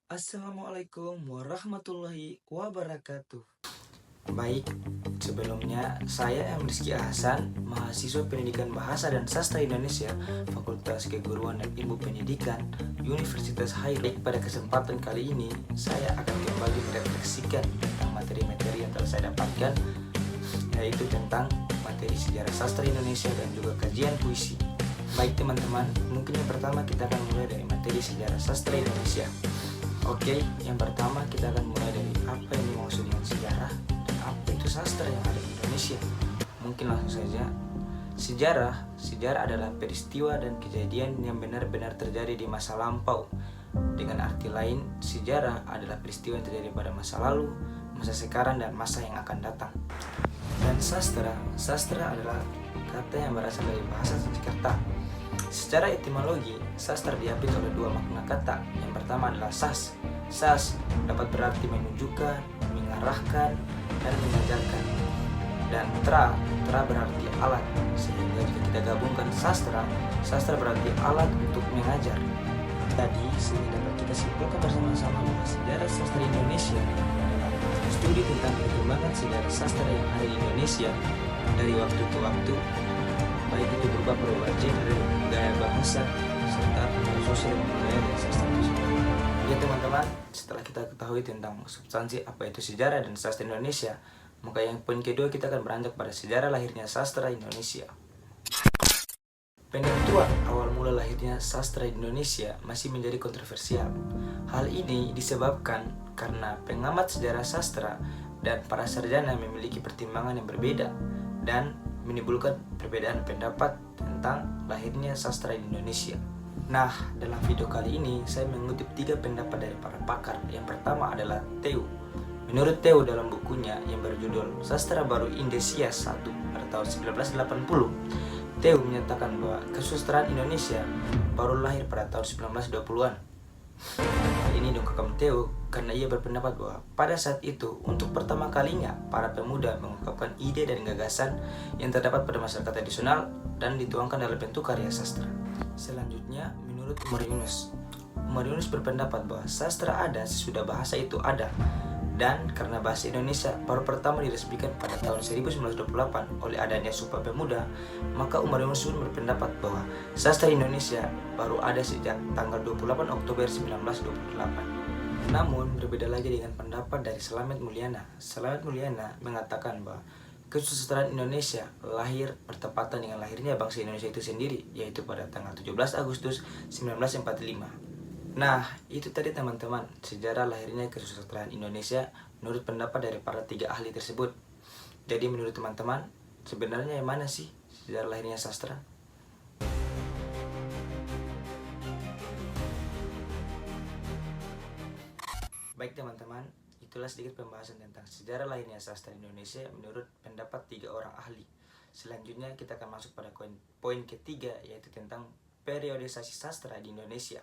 Assalamualaikum warahmatullahi wabarakatuh. Baik, sebelumnya saya M. Rizky Hasan, mahasiswa Pendidikan Bahasa dan Sastra Indonesia, Fakultas Keguruan dan Ilmu Pendidikan, Universitas Hairek. Pada kesempatan kali ini, saya akan kembali merefleksikan tentang materi-materi yang telah saya dapatkan, yaitu tentang materi sejarah sastra Indonesia dan juga kajian puisi. Baik teman-teman, mungkin yang pertama kita akan mulai dari materi sejarah sastra Indonesia. Oke, yang pertama kita akan mulai dari apa yang dimaksud dengan sejarah dan apa itu sastra yang ada di Indonesia. Mungkin langsung saja. Sejarah adalah peristiwa dan kejadian yang benar-benar terjadi di masa lampau. Dengan arti lain, sejarah adalah peristiwa yang terjadi pada masa lalu, masa sekarang, dan masa yang akan datang. Dan sastra adalah kata yang berasal dari bahasa Sanskerta. Secara etimologi, sastra diapit oleh dua makna kata. Yang pertama adalah sas. Sas dapat berarti menunjukkan, mengarahkan, dan mengajarkan. Dan tra berarti alat. Sehingga jika kita gabungkan sastra berarti alat untuk mengajar. Tadi sehingga dapat kita simpulkan bersama-sama bahwa sejarah sastra Indonesia adalah studi tentang perkembangan sejarah sastra yang ada di Indonesia dari waktu ke waktu, baik itu berupa perubahan genre, gaya bahasa, serta pengaruh sosial budaya dan sastra tersebut. Ya teman-teman, setelah kita ketahui tentang substansi apa itu sejarah dan sastra Indonesia, maka yang poin kedua kita akan beranjak pada sejarah lahirnya sastra Indonesia. Penentuan awal mula lahirnya sastra Indonesia masih menjadi kontroversial. Hal ini disebabkan karena pengamat sejarah sastra dan para sarjana memiliki pertimbangan yang berbeda dan menimbulkan perbedaan pendapat tentang lahirnya sastra di Indonesia. Nah, dalam video kali ini saya mengutip 3 pendapat dari para pakar. Yang pertama adalah Theo. Menurut Theo dalam bukunya yang berjudul Sastra Baru Indonesia 1 pada tahun 1980, Theo menyatakan bahwa kesusastraan Indonesia baru lahir pada tahun 1920-an. Hal ini diungkapkan Theo karena ia berpendapat bahwa pada saat itu untuk pertama kalinya para pemuda mengungkapkan ide dan gagasan yang terdapat pada masyarakat tradisional dan dituangkan dalam bentuk karya sastra. Selanjutnya, menurut Umar Yunus berpendapat bahwa sastra ada sesudah bahasa itu ada, dan karena bahasa Indonesia baru pertama diresmikan pada tahun 1928 oleh adanya Sumpah Pemuda, maka Umar Yunus berpendapat bahwa sastra Indonesia baru ada sejak tanggal 28 Oktober 1928. Namun berbeda lagi dengan pendapat dari Slamet Mulyana. Slamet Mulyana mengatakan bahwa kesusastraan Indonesia lahir bertepatan dengan lahirnya bangsa Indonesia itu sendiri, yaitu pada tanggal 17 Agustus 1945. Nah, itu tadi teman-teman, sejarah lahirnya kesusastraan Indonesia menurut pendapat dari para 3 ahli tersebut. Jadi menurut teman-teman, sebenarnya yang mana sih sejarah lahirnya sastra? Baik teman-teman, itulah sedikit pembahasan tentang sejarah lahirnya sastra Indonesia menurut pendapat 3 orang ahli. Selanjutnya kita akan masuk pada poin ketiga, yaitu tentang periodisasi sastra di Indonesia.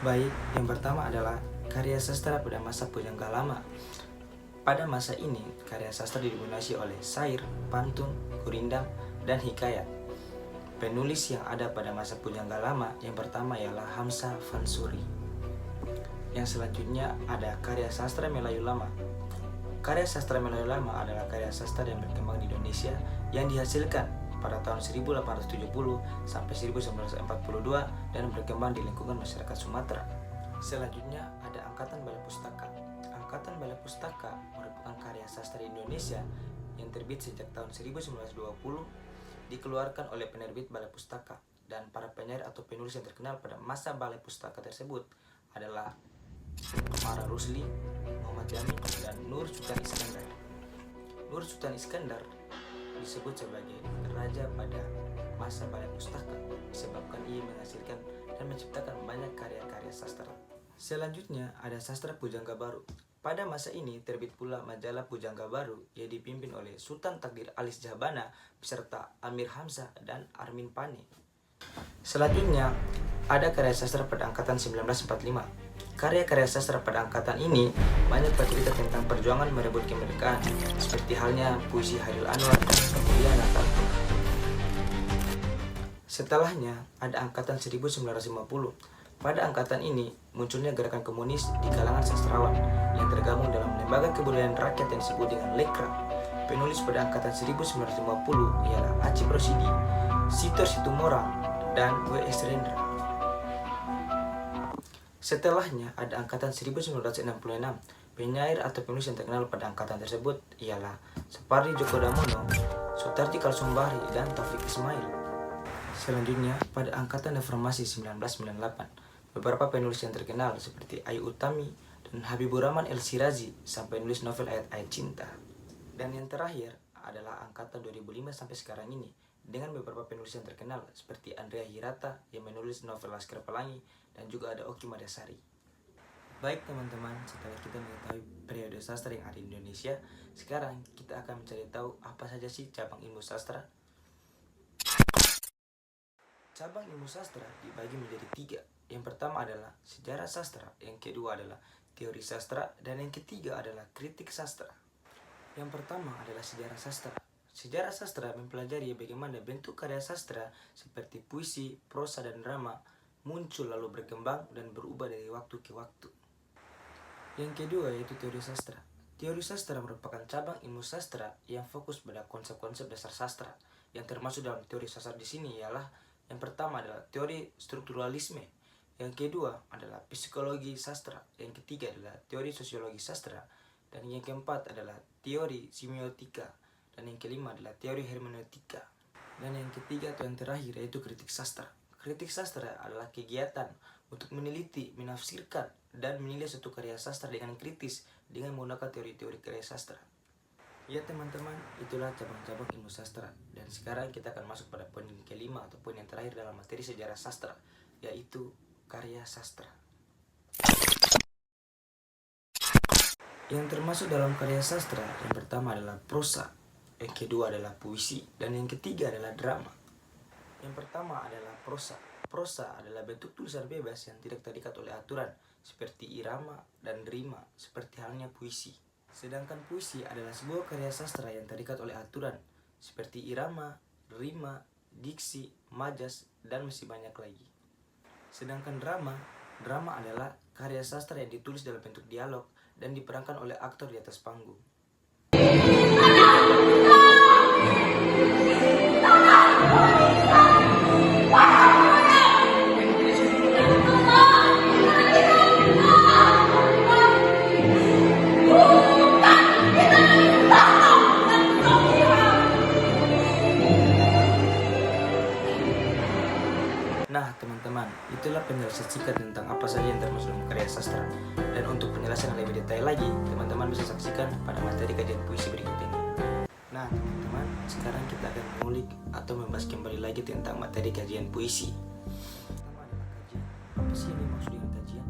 Baik, yang pertama adalah karya sastra pada masa Pujangga Lama. Pada masa ini, karya sastra didominasi oleh syair, pantun, gurindam, dan hikayat. Penulis yang ada pada masa Pujangga Lama yang pertama ialah Hamzah Fansuri. Yang selanjutnya ada karya sastra Melayu Lama. Karya sastra Melayu Lama adalah karya sastra yang berkembang di Indonesia yang dihasilkan pada tahun 1870 sampai 1942 dan berkembang di lingkungan masyarakat Sumatera. Selanjutnya ada Angkatan Balai Pustaka. Angkatan Balai Pustaka merupakan karya sastra Indonesia yang terbit sejak tahun 1920, dikeluarkan oleh penerbit Balai Pustaka, dan para penyair atau penulis yang terkenal pada masa Balai Pustaka tersebut adalah Mara Rusli, Muhammad Yamin, dan Nur Sultan Iskandar. Nur Sultan Iskandar disebut sebagai raja pada masa Balai Pustaka disebabkan ia menghasilkan dan menciptakan banyak karya-karya sastra. Selanjutnya ada sastra Pujangga Baru. Pada masa ini terbit pula majalah Pujangga Baru yang dipimpin oleh Sultan Takdir Alis Jahbana beserta Amir Hamzah dan Armin Pane. Selanjutnya ada karya sastra pada angkatan 1945. Karya-karya sastra pada angkatan ini banyak bercerita tentang perjuangan merebut kemerdekaan, seperti halnya puisi Hairil Anwar dan kemudian Natal. Setelahnya ada angkatan 1950. Pada angkatan ini, munculnya gerakan komunis di kalangan sastrawan yang tergabung dalam lembaga kebudayaan rakyat yang disebut dengan Lekra. Penulis pada angkatan 1950 ialah Acip Rosidi, Sitor Situmorang, dan W.S. Rendra. Setelahnya ada angkatan 1966. Penyair atau penulis yang terkenal pada angkatan tersebut ialah Supardi Djoko Damono, Sutarti Kalsumbari, dan Taufik Ismail. Selanjutnya, pada angkatan reformasi 1998, beberapa penulis yang terkenal seperti Ayu Utami dan Habibur Rahman El Shirazi sampai nulis novel ayat-ayat cinta. Dan yang terakhir adalah angkatan 2005 sampai sekarang ini dengan beberapa penulis yang terkenal seperti Andrea Hirata yang menulis novel Laskar Pelangi dan juga ada Oki Madasari. Baik teman-teman, setelah kita mengetahui periode sastra yang ada di Indonesia, sekarang kita akan mencari tahu apa saja sih cabang ilmu sastra. Cabang ilmu sastra dibagi menjadi 3. Yang pertama adalah sejarah sastra, yang kedua adalah teori sastra, dan yang ketiga adalah kritik sastra. Yang pertama adalah sejarah sastra. Sejarah sastra mempelajari bagaimana bentuk karya sastra seperti puisi, prosa, dan drama muncul lalu berkembang dan berubah dari waktu ke waktu. Yang kedua yaitu teori sastra. Teori sastra merupakan cabang ilmu sastra yang fokus pada konsep-konsep dasar sastra. Yang termasuk dalam teori sastra di sini ialah yang pertama adalah teori strukturalisme, yang kedua adalah psikologi sastra, yang ketiga adalah teori sosiologi sastra, dan yang keempat adalah teori semiotika, dan yang kelima adalah teori hermeneutika. Dan yang ketiga atau yang terakhir yaitu kritik sastra. Kritik sastra adalah kegiatan untuk meneliti, menafsirkan, dan menilai suatu karya sastra dengan kritis dengan menggunakan teori-teori karya sastra. Ya teman-teman, itulah cabang-cabang ilmu sastra. Dan sekarang kita akan masuk pada poin kelima atau poin yang terakhir dalam materi sejarah sastra, yaitu karya sastra. Yang termasuk dalam karya sastra, yang pertama adalah prosa, yang kedua adalah puisi, dan yang ketiga adalah drama. Yang pertama adalah prosa. Prosa adalah bentuk tulisan bebas yang tidak terikat oleh aturan, seperti irama dan rima, seperti halnya puisi. Sedangkan puisi adalah sebuah karya sastra yang terikat oleh aturan, seperti irama, rima, diksi, majas, dan masih banyak lagi. Sedangkan drama adalah karya sastra yang ditulis dalam bentuk dialog dan diperankan oleh aktor di atas panggung. Nah teman-teman, itulah penjelasan singkat tentang apa saja yang termasuk dalam karya sastra. Dan untuk penjelasan yang lebih detail lagi, teman-teman bisa saksikan pada materi kajian puisi berikut ini. Nah teman-teman, sekarang kita akan mengulik atau membahas kembali lagi tentang materi kajian puisi. Pertama adalah kajian. Apa sih yang dimaksud dengan kajian?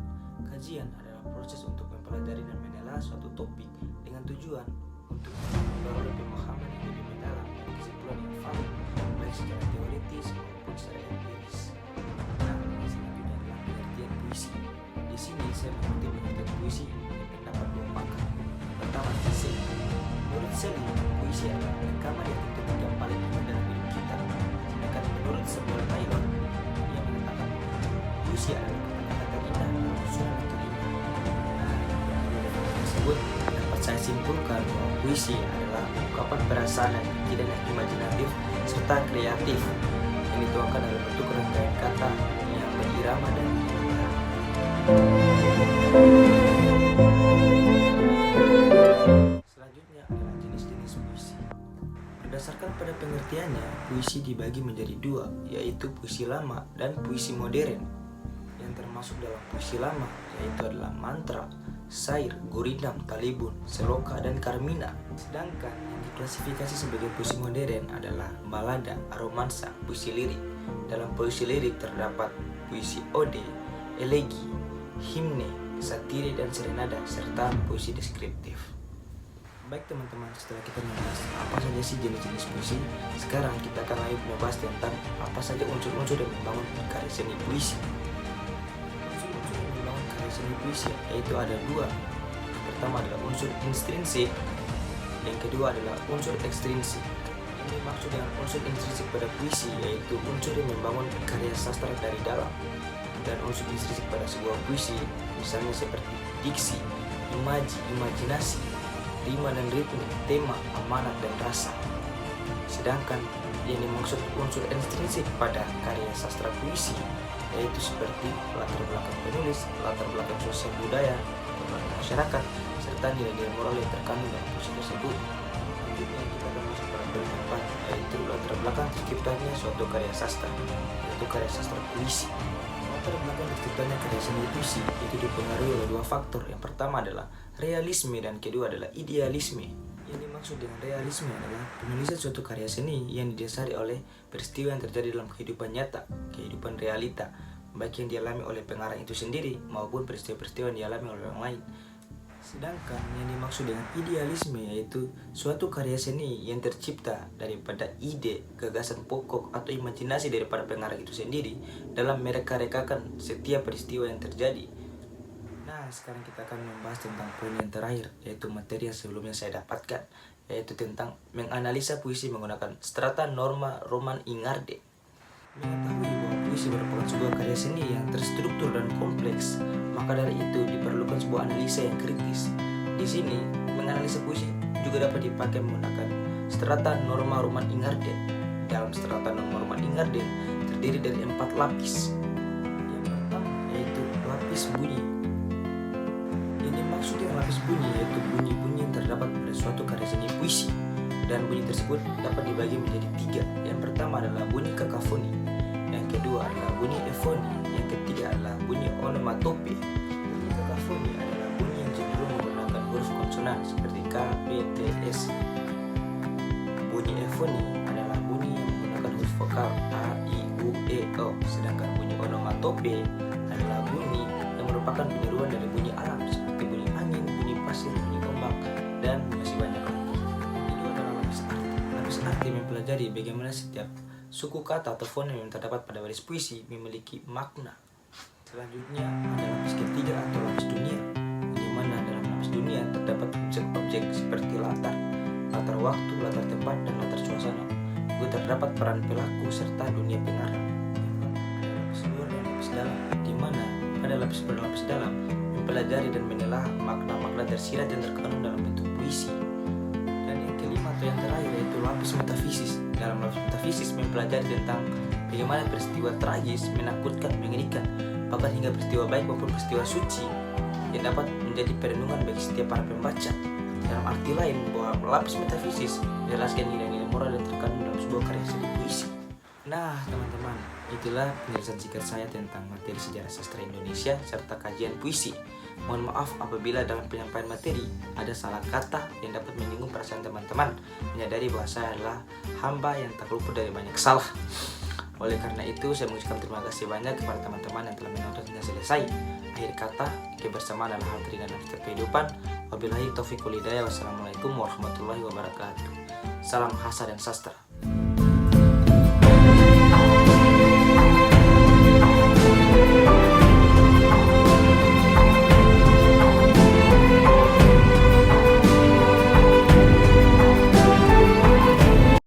Kajian adalah proses untuk mempelajari dan menelaah suatu topik dengan tujuan untuk memperoleh pemahaman yang lebih mendalam dan kesimpulan yang valid, baik secara teoritis maupun secara empiris. Puisi. Di sini saya mengutip pengertian puisi yang terdapat 2 pakar. Pertama, Shelley. Menurut Shelley, puisi adalah rekaman yang tertutup yang paling indah dalam hidup kita. Sedangkan menurut Samuel Taylor, ia mengatakan puisi adalah kata-kata terindah dalam susunan yang terindah. Nah, dari tersebut dapat saya simpulkan bahwa puisi adalah ungkapan perasaan yang tidak imajinatif serta kreatif yang dituangkan dalam bentuk rangkaian kata yang berirama dan selanjutnya adalah jenis-jenis puisi. Berdasarkan pada pengertiannya, puisi dibagi menjadi 2, yaitu puisi lama dan puisi modern. Yang termasuk dalam puisi lama yaitu adalah mantra, syair, gurindam, talibun, seloka, dan karmina. Sedangkan yang diklasifikasi sebagai puisi modern adalah balada, romansa, puisi lirik. Dalam puisi lirik terdapat puisi ode, elegi, himne, satire, dan serenada, serta puisi deskriptif. Baik teman-teman, setelah kita membahas apa saja sih jenis-jenis puisi, sekarang kita akan lanjut membahas tentang apa saja unsur-unsur yang membangun karya seni puisi. Unsur-unsur yang membangun karya seni puisi yaitu ada 2. Yang pertama adalah unsur intrinsik, yang kedua adalah unsur ekstrinsik. Yang dimaksud dengan unsur intrinsik pada puisi yaitu unsur yang membangun karya sastra dari dalam. dan unsur intrinsik pada sebuah puisi, misalnya seperti diksi, imajinasi, rima dan ritme, tema, amanat dan rasa. Sedangkan yang dimaksud unsur intrinsik pada karya sastra puisi yaitu seperti latar belakang penulis, latar belakang sosial budaya, masyarakat, serta nilai-nilai moral yang terkandung dalam puisi tersebut. Selanjutnya kita akan masuk pada poin keempat, yaitu latar belakang terciptanya suatu karya sastra, yaitu karya sastra puisi. Latar belakang terciptanya karya seni puisi itu dipengaruhi oleh dua faktor. Yang pertama adalah realisme dan kedua adalah idealisme. Yang dimaksud dengan realisme adalah penulisan suatu karya seni yang didasari oleh peristiwa yang terjadi dalam kehidupan nyata, kehidupan realita, baik yang dialami oleh pengarang itu sendiri maupun peristiwa-peristiwa yang dialami oleh orang lain. Sedangkan yang dimaksud dengan idealisme yaitu suatu karya seni yang tercipta daripada ide, gagasan pokok atau imajinasi daripada pengarang itu sendiri dalam mereka-rekakan setiap peristiwa yang terjadi. Nah, sekarang kita akan membahas tentang poin yang terakhir, yaitu materi yang sebelumnya saya dapatkan, yaitu tentang menganalisa puisi menggunakan strata norma Roman Ingarde. Mengetahui bahwa puisi merupakan sebuah karya seni yang terstruktur dan kompleks, maka dari itu diperlukan sebuah analisa yang kritis. Di sini, menganalisa puisi juga dapat dipakai menggunakan strata norma Roman Ingarde. Dalam strata norma Roman Ingarde terdiri dari 4 lapis. Yang pertama yaitu lapis bunyi. Yang dimaksud dengan lapis bunyi yaitu bunyi-bunyi yang terdapat pada suatu karya seni puisi, dan bunyi tersebut dapat dibagi menjadi 3. Yang pertama adalah bunyi kakafoni, yang kedua adalah bunyi efoni, yang ketiga adalah bunyi onomatope. Bunyi kakafoni adalah bunyi yang cenderung menggunakan huruf konsonan seperti K, P, T, S. Bunyi efoni adalah bunyi yang menggunakan huruf vokal A, I, U, E, O. Sedangkan bunyi onomatope adalah bunyi yang merupakan peniruan dari bunyi alam seperti bunyi angin, bunyi pasir, bunyi ombak, dan masih banyak lagi. Kedua adalah lapis arti. Lapis arti mempelajari bagaimana setiap suku kata atau fonem yang terdapat pada baris puisi memiliki makna. Selanjutnya ada lapis ketiga atau lapis dunia, di mana dalam lapis dunia terdapat objek-objek seperti latar waktu, latar tempat, dan latar suasana. Juga terdapat peran pelaku serta dunia pengarang. Ada lapis luar dan lapis dalam, di mana pada lapis berlapis dalam mempelajari dan menelaah makna-makna tersirat yang terkandung dalam bentuk puisi. Dan yang kelima atau yang terakhir yaitu lapis metafisis. Dalam lapis metafisis mempelajari tentang bagaimana peristiwa tragis, menakutkan, mengerikan, bahkan hingga peristiwa baik maupun peristiwa suci yang dapat menjadi perenungan bagi setiap para pembaca. Dalam arti lain, bahwa lapis metafisis menjelaskan nilai-nilai moral yang terkandung dalam sebuah karya seni puisi. Nah, teman-teman, itulah penjelasan singkat saya tentang materi sejarah sastra Indonesia serta kajian puisi. Mohon maaf apabila dalam penyampaian materi ada salah kata yang dapat menyinggung perasaan teman-teman. Menyadari bahwa saya adalah hamba yang tak luput dari banyak salah. Oleh karena itu, saya mengucapkan terima kasih banyak kepada teman-teman yang telah menonton hingga selesai. Akhir kata, kebersamaan adalah hal terindah dalam setiap kehidupan. Wabillahi taufiq wal hidayah. Wassalamualaikum warahmatullahi wabarakatuh. Salam Hasa dan Sastra.